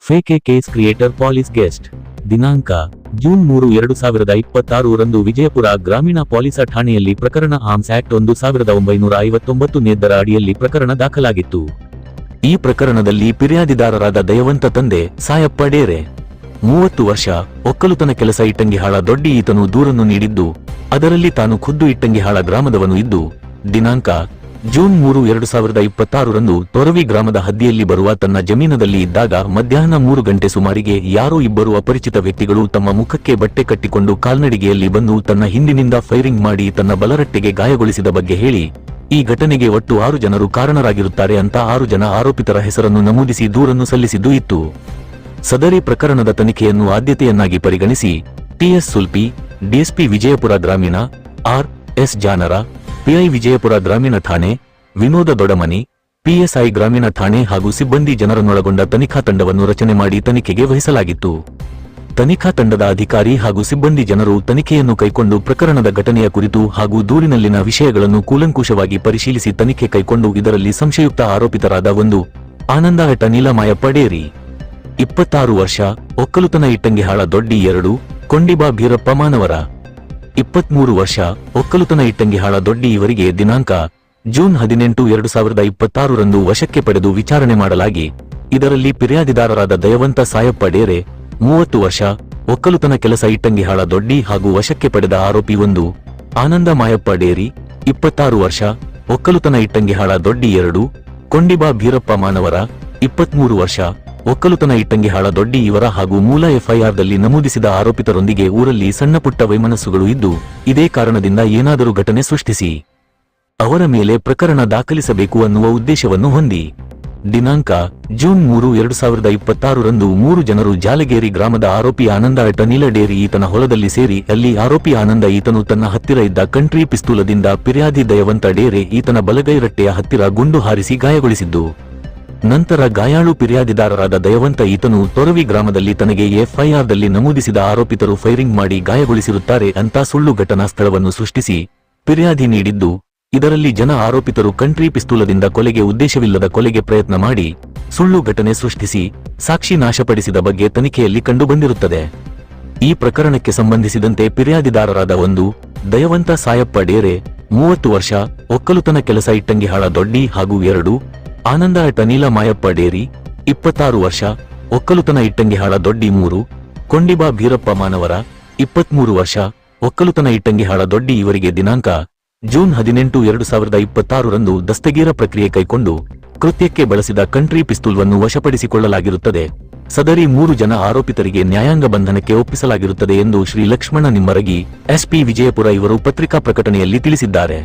Fake case creator police guest. ದಿನಾಂಕ June 3, 2026 ರಂದು ವಿಜಯಪುರ ಗ್ರಾಮೀಣ ಪೊಲೀಸ್ ಠಾಣೆಯಲ್ಲಿ ಪ್ರಕರಣ ಆರ್ಮ್ಸ್ ಆಕ್ಟ್ 1959 ನೇದರ ಅಡಿಯಲ್ಲಿ ಪ್ರಕರಣ ದಾಖಲಾಗಿತ್ತು. ಈ ಪ್ರಕರಣದಲ್ಲಿ ಫಿರ್ಯಾದಿದಾರರಾದ ದಯವಂತ ತಂದೆ ಸಾಯಪ್ಪ ಡೇರೆ 30 ವರ್ಷ ಒಕ್ಕಲುತನ ಕೆಲಸ ಇಟ್ಟಂಗಿಹಾಳ ದೊಡ್ಡಿ ಈತನು ದೂರನ್ನು ನೀಡಿದ್ದು, ಅದರಲ್ಲಿ ತಾನು ಖುದ್ದು ಇಟ್ಟಂಗಿಹಾಳ ಗ್ರಾಮದವನು ಇದ್ದು, ದಿನಾಂಕ ಜೂನ್ 3, 2026 ರಂದು ತೊರವಿ ಗ್ರಾಮದ ಹದ್ದಿಯಲ್ಲಿ ಬರುವ ತನ್ನ ಜಮೀನದಲ್ಲಿ ಇದ್ದಾಗ ಮಧ್ಯಾಹ್ನ 3 ಗಂಟೆ ಸುಮಾರಿಗೆ ಯಾರೋ ಇಬ್ಬರು ಅಪರಿಚಿತ ವ್ಯಕ್ತಿಗಳು ತಮ್ಮ ಮುಖಕ್ಕೆ ಬಟ್ಟೆ ಕಟ್ಟಿಕೊಂಡು ಕಾಲ್ನಡಿಗೆಯಲ್ಲಿ ಬಂದು ತನ್ನ ಹಿಂದಿನಿಂದ ಫೈರಿಂಗ್ ಮಾಡಿ ತನ್ನ ಬಲರಟ್ಟೆಗೆ ಗಾಯಗೊಳಿಸಿದ ಬಗ್ಗೆ ಹೇಳಿ, ಈ ಘಟನೆಗೆ ಒಟ್ಟು 6 ಜನರು ಕಾರಣರಾಗಿರುತ್ತಾರೆ ಅಂತ 6 ಜನ ಆರೋಪಿತರ ಹೆಸರನ್ನು ನಮೂದಿಸಿ ದೂರನ್ನು ಸಲ್ಲಿಸಿದ್ದು ಇತ್ತು. ಸದರಿ ಪ್ರಕರಣದ ತನಿಖೆಯನ್ನು ಆದ್ಯತೆಯನ್ನಾಗಿ ಪರಿಗಣಿಸಿ ಟಿಎಸ್ ಸುಲ್ಪಿ, ಡಿಎಸ್ಪಿ ವಿಜಯಪುರ ಗ್ರಾಮೀಣ, ಆರ್.ಎಸ್. ಜಾನರ, ಪಿಐ ವಿಜಯಪುರ ಗ್ರಾಮೀಣ ಠಾಣೆ, ವಿನೋದ ದೊಡಮನಿ, ಪಿಎಸ್ಐ ಗ್ರಾಮೀಣ ಠಾಣೆ ಹಾಗೂ ಸಿಬ್ಬಂದಿ ಜನರನ್ನೊಳಗೊಂಡ ತನಿಖಾ ತಂಡವನ್ನು ರಚನೆ ಮಾಡಿ ತನಿಖೆಗೆ ವಹಿಸಲಾಗಿತ್ತು. ತನಿಖಾ ತಂಡದ ಅಧಿಕಾರಿ ಹಾಗೂ ಸಿಬ್ಬಂದಿ ಜನರು ತನಿಖೆಯನ್ನು ಕೈಕೊಂಡು ಪ್ರಕರಣದ ಘಟನೆಯ ಕುರಿತು ಹಾಗೂ ದೂರಿನಲ್ಲಿನ ವಿಷಯಗಳನ್ನು ಕೂಲಂಕುಷವಾಗಿ ಪರಿಶೀಲಿಸಿ ತನಿಖೆ ಕೈಕೊಂಡು ಇದರಲ್ಲಿ ಸಂಶಯುಕ್ತ ಆರೋಪಿತರಾದ 1 ಆನಂದಹಟ್ಟ ನೀಲಮಾಯಪ್ಪ ಡೇರಿ 26 ವರ್ಷ ಒಕ್ಕಲುತನ ಇಟ್ಟಂಗಿಹಾಳ ದೊಡ್ಡಿ 2 ಕೊಂಡಿಬಾ ಭೀರಪ್ಪ ಮಾನವರ 23 ವರ್ಷ ಒಕ್ಕಲುತನ ಇಟ್ಟಂಗಿಹಾಳ ದೊಡ್ಡಿ ಇವರಿಗೆ ದಿನಾಂಕ ಜೂನ್ 18, 2026 ರಂದು ವಶಕ್ಕೆ ಪಡೆದು ವಿಚಾರಣೆ ಮಾಡಲಾಗಿ, ಇದರಲ್ಲಿ ಫಿರ್ಯಾದಿದಾರರಾದ ದಯವಂತ ಸಾಯಪ್ಪ ಡೇರೆ 30 ವರ್ಷ ಒಕ್ಕಲುತನ ಕೆಲಸ ಇಟ್ಟಂಗಿಹಾಳ ದೊಡ್ಡಿ ಹಾಗೂ ವಶಕ್ಕೆ ಪಡೆದ ಆರೋಪಿ 1 ಆನಂದ ಮಾಯಪ್ಪ ಡೇರಿ 26 ವರ್ಷ ಒಕ್ಕಲುತನ ಇಟ್ಟಂಗಿಹಾಳ ದೊಡ್ಡಿ 2 ಕೊಂಡಿಬಾ ಭೀರಪ್ಪ ಮಾನವರ 23 ವರ್ಷ ಒಕ್ಕಲುತನ ಇಟ್ಟಂಗಿಹಾಳ ದೊಡ್ಡಿ ಇವರ ಹಾಗೂ ಮೂಲ ಎಫ್ಐಆರ್ದಲ್ಲಿ ನಮೂದಿಸಿದ ಆರೋಪಿತರೊಂದಿಗೆ ಊರಲ್ಲಿ ಸಣ್ಣಪುಟ್ಟ ವೈಮನಸ್ಸುಗಳು ಇದ್ದು, ಇದೇ ಕಾರಣದಿಂದ ಏನಾದರೂ ಘಟನೆ ಸೃಷ್ಟಿಸಿ ಅವರ ಮೇಲೆ ಪ್ರಕರಣ ದಾಖಲಿಸಬೇಕು ಅನ್ನುವ ಉದ್ದೇಶವನ್ನು ಹೊಂದಿ ದಿನಾಂಕ ಜೂನ್ 3, 2026 ರಂದು 3 ಜನರು ಜಾಲಗೇರಿ ಗ್ರಾಮದ ಆರೋಪಿ ಆನಂದಹಟ್ಟ ನೀಲ ಡೇರಿ ಈತನ ಹೊಲದಲ್ಲಿ ಸೇರಿ ಅಲ್ಲಿ ಆರೋಪಿ ಆನಂದ ಈತನು ತನ್ನ ಹತ್ತಿರ ಇದ್ದ ಕಂಟ್ರಿ ಪಿಸ್ತೂಲದಿಂದ ಫಿರ್ಯಾದಿ ದಯವಂತ ಡೇರೆ ಈತನ ಬಲಗೈ ರಟ್ಟೆಯ ಹತ್ತಿರ ಗುಂಡು ಹಾರಿಸಿ ಗಾಯಗೊಳಿಸಿದ್ದು, ನಂತರ ಗಾಯಾಳು ಫಿರ್ಯಾದಿದಾರರಾದ ದಯವಂತ ಈತನು ತೊರವಿ ಗ್ರಾಮದಲ್ಲಿ ತನಗೆ ಎಫ್ಐಆರ್ದಲ್ಲಿ ನಮೂದಿಸಿದ ಆರೋಪಿತರು ಫೈರಿಂಗ್ ಮಾಡಿ ಗಾಯಗೊಳಿಸಿರುತ್ತಾರೆ ಅಂತ ಸುಳ್ಳು ಘಟನಾ ಸ್ಥಳವನ್ನು ಸೃಷ್ಟಿಸಿ ಫಿರ್ಯಾದಿ ನೀಡಿದ್ದು, ಇದರಲ್ಲಿ ಜನ ಆರೋಪಿತರು ಕಂಟ್ರಿ ಪಿಸ್ತೂಲದಿಂದ ಕೊಲೆಗೆ ಉದ್ದೇಶವಿಲ್ಲದ ಕೊಲೆಗೆ ಪ್ರಯತ್ನ ಮಾಡಿ ಸುಳ್ಳು ಘಟನೆ ಸೃಷ್ಟಿಸಿ ಸಾಕ್ಷಿ ನಾಶಪಡಿಸಿದ ಬಗ್ಗೆ ತನಿಖೆಯಲ್ಲಿ ಕಂಡುಬಂದಿರುತ್ತದೆ. ಈ ಪ್ರಕರಣಕ್ಕೆ ಸಂಬಂಧಿಸಿದಂತೆ ಫಿರ್ಯಾದಿದಾರರಾದ 1 ದಯವಂತ ಸಾಯಪ್ಪ ಡೇರೆ 30 ವರ್ಷ ಒಕ್ಕಲುತನ ಕೆಲಸ ಇಟ್ಟಂಗಿಹಾಳ ದೊಡ್ಡಿ ಹಾಗೂ 2 ಆನಂದಹಟ್ಟ ನೀಲಮಾಯಪ್ಪ ಡೇರಿ 26 ವರ್ಷ ಒಕ್ಕಲುತನ ಇಟ್ಟಂಗಿಹಾಳ ದೊಡ್ಡಿ 3 ಕೊಂಡಿಬಾ ಭೀರಪ್ಪ ಮಾನವರ 23 ವರ್ಷ ಒಕ್ಕಲುತನ ಇಟ್ಟಂಗಿಹಾಳ ದೊಡ್ಡಿ ಇವರಿಗೆ ದಿನಾಂಕ ಜೂನ್ 18, 2026 ರಂದು ದಸ್ತಗೀರ ಪ್ರಕ್ರಿಯೆ ಕೈಕೊಂಡು ಕೃತ್ಯಕ್ಕೆ ಬಳಸಿದ ಕಂಟ್ರಿ ಪಿಸ್ತೂಲ್ವನ್ನು ವಶಪಡಿಸಿಕೊಳ್ಳಲಾಗಿರುತ್ತದೆ. ಸದರಿ 3 ಜನ ಆರೋಪಿತರಿಗೆ ನ್ಯಾಯಾಂಗ ಬಂಧನಕ್ಕೆ ಒಪ್ಪಿಸಲಾಗಿರುತ್ತದೆ ಎಂದು ಶ್ರೀ ಲಕ್ಷ್ಮಣ ನಿಮ್ಮರಗಿ, ಎಸ್ಪಿ ವಿಜಯಪುರ ಇವರು ಪತ್ರಿಕಾ ಪ್ರಕಟಣೆಯಲ್ಲಿ ತಿಳಿಸಿದ್ದಾರೆ.